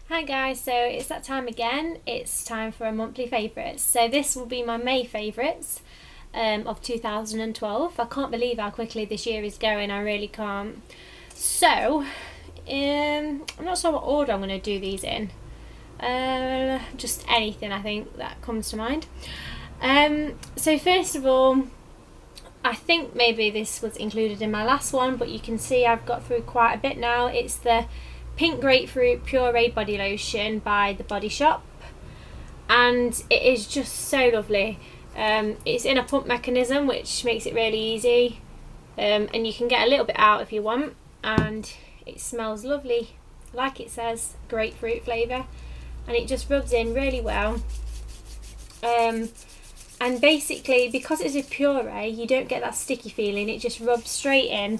Hi guys, so it's that time again. It's time for a monthly favourites. So this will be my May favourites of 2012. I can't believe how quickly this year is going, I really can't. So, I'm not sure what order I'm going to do these in. Just anything I think that comes to mind. So first of all, I think maybe this was included in my last one, but you can see I've got through quite a bit now. It's the Pink Grapefruit Puree Body Lotion by The Body Shop, and it is just so lovely. It's in a pump mechanism, which makes it really easy, and you can get a little bit out if you want, and it smells lovely, like it says, grapefruit flavour, and it just rubs in really well. And basically, because it's a puree, you don't get that sticky feeling. It just rubs straight in,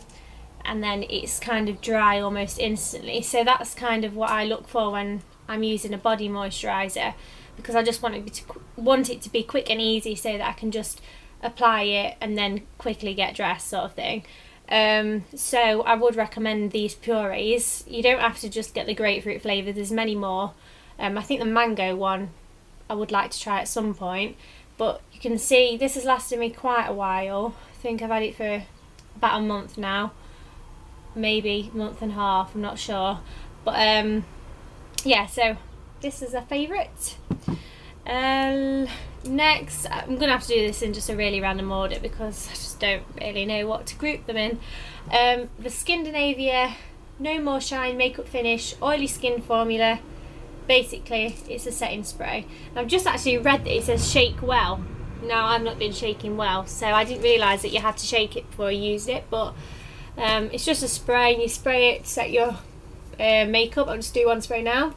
and then it's kind of dry almost instantly. So that's kind of what I look for when I'm using a body moisturiser, because I just want it to be quick and easy, so that I can just apply it and then quickly get dressed, sort of thing. So I would recommend these purees. You don't have to just get the grapefruit flavour, there's many more. I think the mango one I would like to try at some point, but you can see this has lasted me quite a while. I think I've had it for about a month now, maybe a month and a half, I'm not sure, but yeah, so this is a favourite. Next, I'm gonna have to do this in just a really random order because I just don't really know what to group them in. The Dinnae No More Shine Makeup Finish Oily Skin Formula. Basically, it's a setting spray. And I've just actually read that it says shake well. Now, I've not been shaking well, so I didn't realise that you had to shake it before you used it, but it's just a spray, and you spray it to set your makeup. I'll just do one spray now.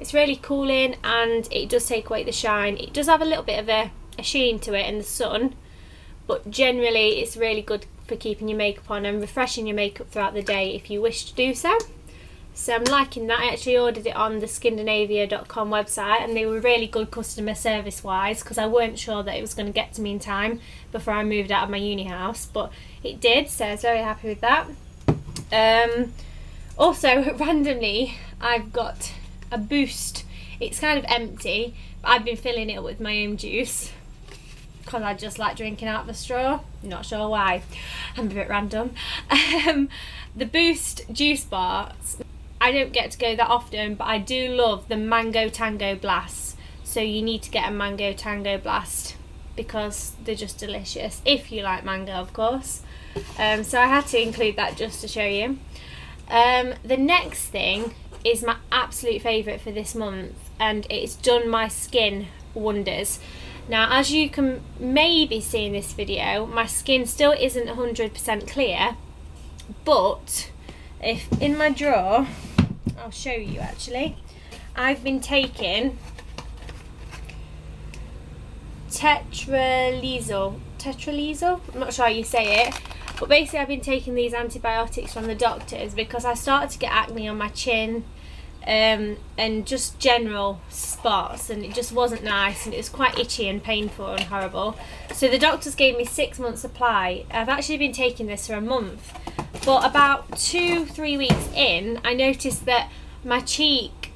It's really cooling, and it does take away the shine. It does have a little bit of a sheen to it in the sun, but generally it's really good for keeping your makeup on and refreshing your makeup throughout the day if you wish to do so. So I'm liking that. I actually ordered it on the skindinavia.com website, and they were really good customer service wise, because I weren't sure that it was going to get to me in time before I moved out of my uni house, but it did, so I was very happy with that. Also, randomly, I've got a Boost. It's kind of empty, but I've been filling it up with my own juice because I just like drinking out of the straw. Not sure why, I'm a bit random. The Boost juice bars, I don't get to go that often, but I do love the Mango Tango Blasts. So you need to get a Mango Tango Blast because they're just delicious, if you like mango, of course. So I had to include that just to show you. The next thing is my absolute favourite for this month, and it's done my skin wonders. Now, as you can maybe see in this video, my skin still isn't 100% clear, but if in my drawer, I'll show you actually, I've been taking tetralysal, I'm not sure how you say it, but basically I've been taking these antibiotics from the doctors because I started to get acne on my chin, and just general spots, and it just wasn't nice, and it was quite itchy and painful and horrible. So the doctors gave me 6 months supply. I've actually been taking this for a month, but about 2-3 weeks in, I noticed that my cheek,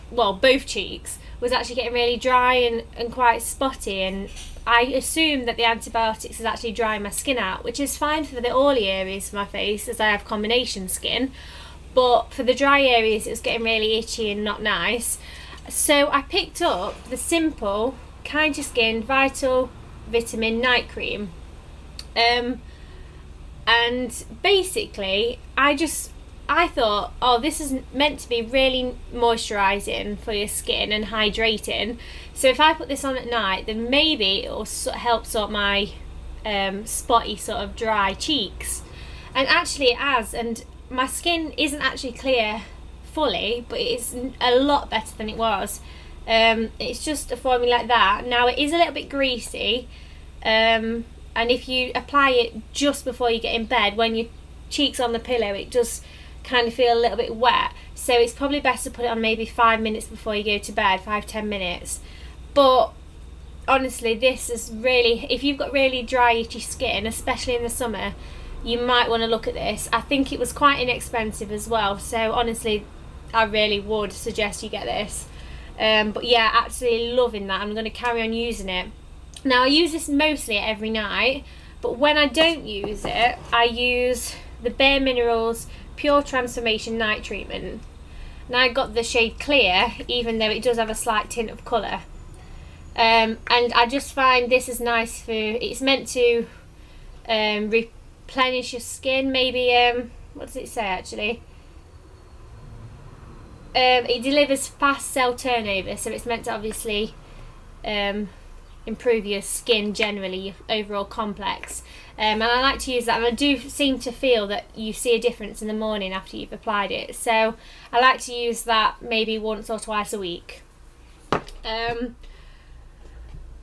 well, both cheeks, was actually getting really dry and quite spotty, and I assumed that the antibiotics is actually drying my skin out, which is fine for the oily areas of my face as I have combination skin, but for the dry areas it was getting really itchy and not nice. So I picked up the simple Kind to Skin Vital Vitamin Night Cream, and basically I thought, oh, this is meant to be really moisturising for your skin and hydrating, so if I put this on at night, then maybe it will help sort my spotty sort of dry cheeks. And actually it has, and my skin isn't actually clear fully, but it's a lot better than it was. It's just a formula like that. Now, it is a little bit greasy, and if you apply it just before you get in bed, when your cheek's on the pillow, it does kind of feel a little bit wet, so it's probably best to put it on maybe 5 minutes before you go to bed, 5-10 minutes. But honestly, this is really, if you've got really dry itchy skin, especially in the summer, you might want to look at this. I think it was quite inexpensive as well, so honestly I really would suggest you get this. But yeah, absolutely loving that. I'm going to carry on using it. Now I use this mostly every night, but when I don't use it, I use the Bare Minerals Pure Transformation Night Treatment. Now I got the shade Clear, even though it does have a slight tint of colour. And I just find this is nice for, it's meant to replenish your skin, maybe, what does it say actually? It delivers fast cell turnover, so it's meant to obviously improve your skin generally, your overall complex. And I like to use that, and I do seem to feel that you see a difference in the morning after you've applied it. So I like to use that maybe once or twice a week.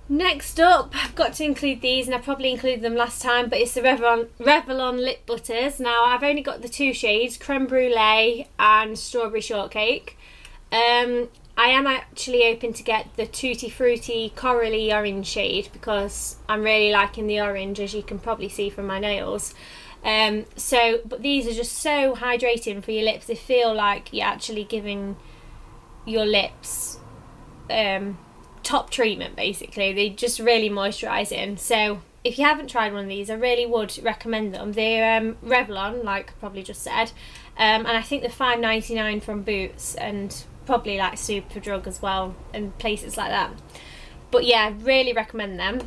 Next up, I've got to include these, and I probably included them last time, but it's the Revlon lip butters. Now I've only got the two shades, Creme Brulee and Strawberry Shortcake. I am actually hoping to get the Tutti Frutti Corally orange shade because I'm really liking the orange, as you can probably see from my nails. But these are just so hydrating for your lips. They feel like you're actually giving your lips top treatment, basically. They just really moisturising. So if you haven't tried one of these, I really would recommend them. They're Revlon, like I probably just said, and I think they're $5.99 from Boots, and probably like Superdrug as well, and places like that. But yeah, really recommend them.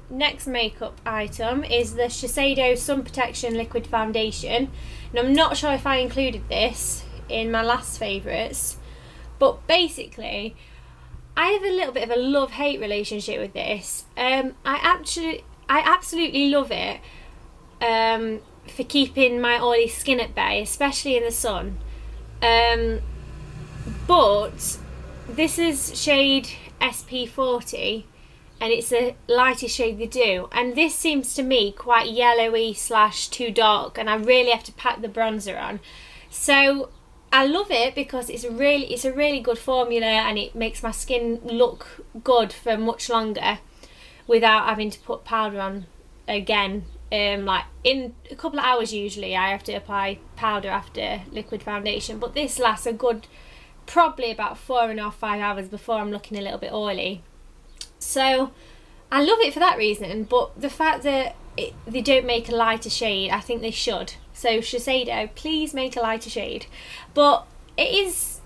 Next makeup item is the Shiseido Sun Protection Liquid Foundation. And I'm not sure if I included this in my last favourites, but basically I have a little bit of a love-hate relationship with this. I absolutely love it for keeping my oily skin at bay, especially in the sun. But this is shade SP40, and it's the lightest shade they do, and this seems to me quite yellowy / too dark, and I really have to pack the bronzer on. So I love it because it's a really good formula, and it makes my skin look good for much longer without having to put powder on again. Like in a couple of hours usually I have to apply powder after liquid foundation, but this lasts a good probably about 4.5 - 5 hours before I'm looking a little bit oily. So I love it for that reason, but the fact that they don't make a lighter shade, I think they should. So Shiseido, please make a lighter shade. But it is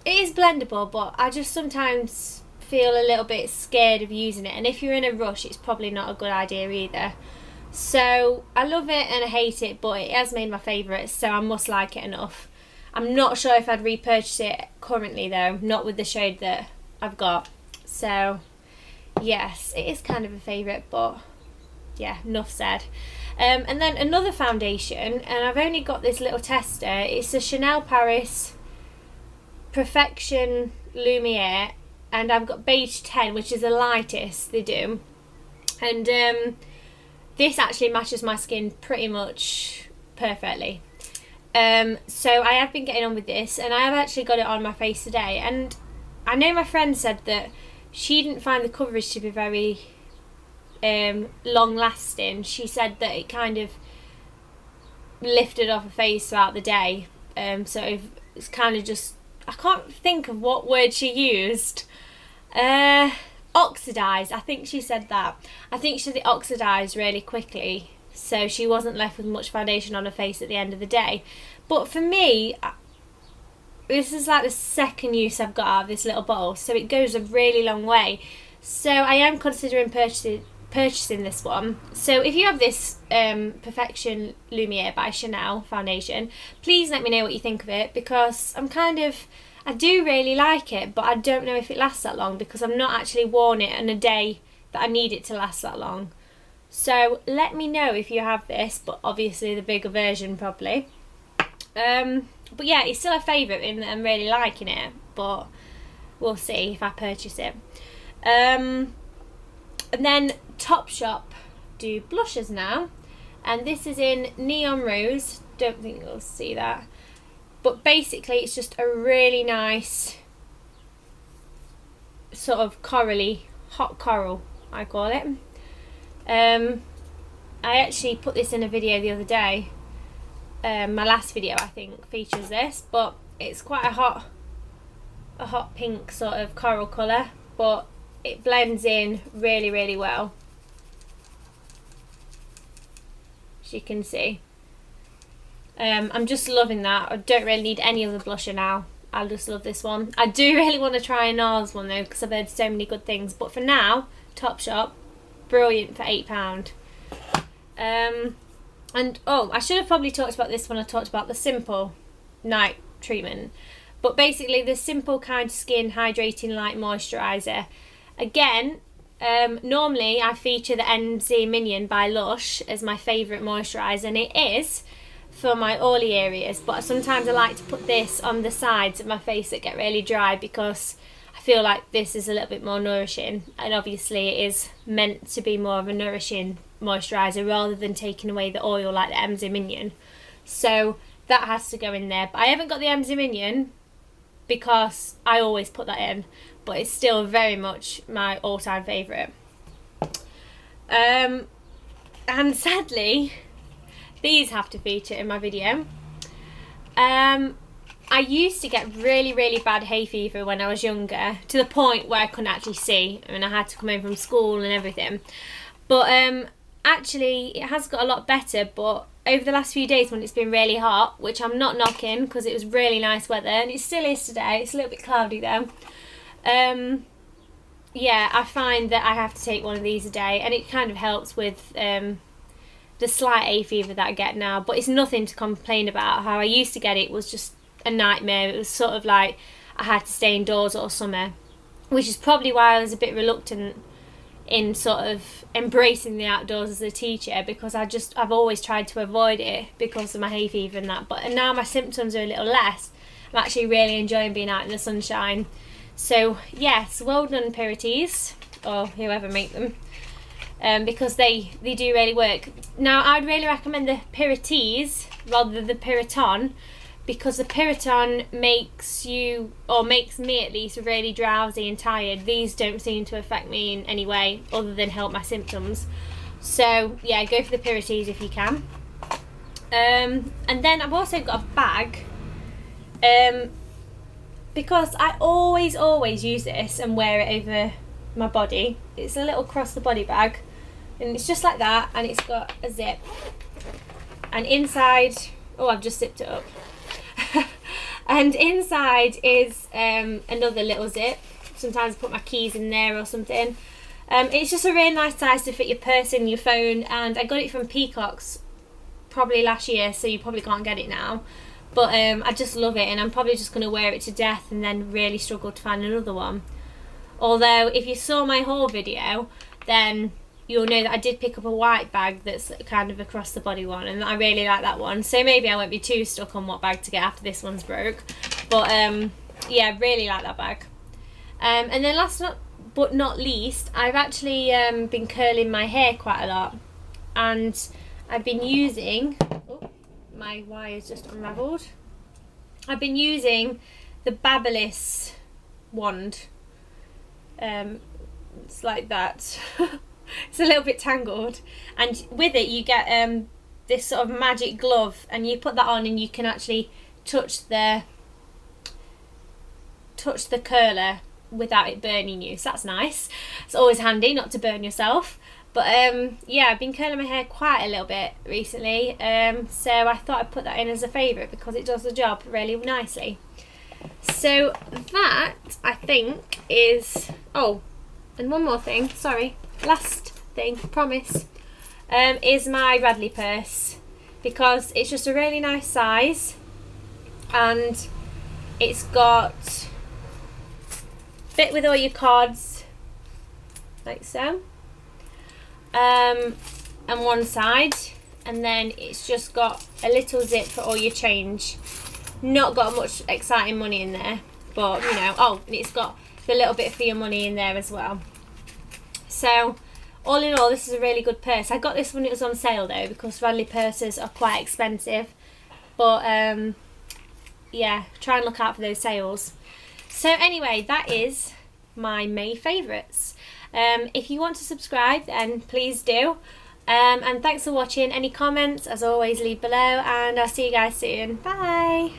blendable, but I just sometimes feel a little bit scared of using it, and if you're in a rush it's probably not a good idea either. So I love it and I hate it, but it has made my favourites, so I must like it enough. I'm not sure if I'd repurchase it currently though, not with the shade that I've got. So yes, it is kind of a favourite, but yeah, enough said. And then another foundation, and I've only got this little tester. It's the Chanel Paris Perfection Lumiere, and I've got beige 10, which is the lightest they do. And this actually matches my skin pretty much perfectly. So I have been getting on with this, and I have actually got it on my face today, and I know my friend said that she didn't find the coverage to be very long lasting. She said that it kind of lifted off her face throughout the day, so it's kind of just, I can't think of what word she used, oxidised, I think she said that. I think she said it oxidised really quickly, so she wasn't left with much foundation on her face at the end of the day. But for me, this is like the second use I've got out of this little bottle, so it goes a really long way. So I am considering purchasing this one. So if you have this Perfection Lumiere by Chanel foundation, please let me know what you think of it, because I do really like it, but I don't know if it lasts that long because I've not actually worn it on a day that I need it to last that long. So let me know if you have this, but obviously the bigger version probably. But yeah, it's still a favourite in that I'm really liking it, but we'll see if I purchase it. And then Topshop do blushes now, and this is in Neon Rose. Don't think you'll see that, but basically it's just a really nice sort of corally, hot coral I call it. I actually put this in a video the other day, my last video I think features this, but it's quite a hot pink sort of coral colour, but it blends in really, really well, as you can see. I'm just loving that. I don't really need any other blusher now. I just love this one. I do really want to try a NARS one though, because I've heard so many good things, but for now, Topshop, brilliant for £8. And oh, I should have probably talked about this when I talked about the Simple night treatment, but basically the Simple Kind Skin Hydrating Light Moisturiser. Again, normally I feature the MZ Minion by Lush as my favourite moisturiser, and it is for my oily areas, but sometimes I like to put this on the sides of my face that get really dry, because I feel like this is a little bit more nourishing, and obviously it is meant to be more of a nourishing moisturiser rather than taking away the oil like the MZ Minion. So that has to go in there, but I haven't got the MZ Minion because I always put that in, but it's still very much my all-time favourite. And sadly, these have to feature in my video. I used to get really, really bad hay fever when I was younger, to the point where I couldn't actually see. I mean, I had to come home from school and everything. But actually, it has got a lot better, but over the last few days when it's been really hot, which I'm not knocking because it was really nice weather, and it still is today, it's a little bit cloudy though. Yeah, I find that I have to take one of these a day, and it kind of helps with the slight hay fever that I get now, but it's nothing to complain about. How I used to get it was just a nightmare. It was sort of like I had to stay indoors all summer, which is probably why I was a bit reluctant in sort of embracing the outdoors as a teacher, because I've always tried to avoid it because of my hay fever and that. But now my symptoms are a little less. I'm actually really enjoying being out in the sunshine. So yes, well done Purities, or whoever make them, because they do really work. Now I'd really recommend the Purities rather than the Puriton, because the Puriton makes you, or makes me at least, really drowsy and tired. These don't seem to affect me in any way other than help my symptoms. So yeah, go for the Purities if you can. And then I've also got a bag, because I always use this and wear it over my body. It's a little cross the body bag, and it's just like that, and it's got a zip, and inside, oh, I've just zipped it up. And inside is another little zip. Sometimes I put my keys in there or something. It's just a really nice size to fit your purse and your phone, and I got it from Peacock's probably last year, so you probably can't get it now. But I just love it, and I'm probably just going to wear it to death and then really struggle to find another one. Although if you saw my haul video, then you'll know that I did pick up a white bag that's kind of a cross the body one, and I really like that one. So maybe I won't be too stuck on what bag to get after this one's broke. But yeah, really like that bag. And then last but not least, I've actually been curling my hair quite a lot, and I've been using, oh, my wire's just unravelled. I've been using the Babyliss wand. It's like that. It's a little bit tangled, and with it you get this sort of magic glove, and you put that on and you can actually touch the curler without it burning you, so that's nice. It's always handy not to burn yourself. But yeah, I've been curling my hair quite a little bit recently, so I thought I'd put that in as a favourite because it does the job really nicely. So that, I think, is, oh, and one more thing, sorry, last thing, promise, is my Radley purse, because it's just a really nice size, and it's got fit with all your cards, like so, and one side, and then it's just got a little zip for all your change. Not got much exciting money in there, but you know, oh, and it's got the little bit for your money in there as well. So all in all, this is a really good purse. I got this when it was on sale though, because Radley purses are quite expensive, but yeah, try and look out for those sales. So anyway, that is my May favourites. If you want to subscribe, then please do. And thanks for watching. Any comments, as always, leave below, and I'll see you guys soon. Bye.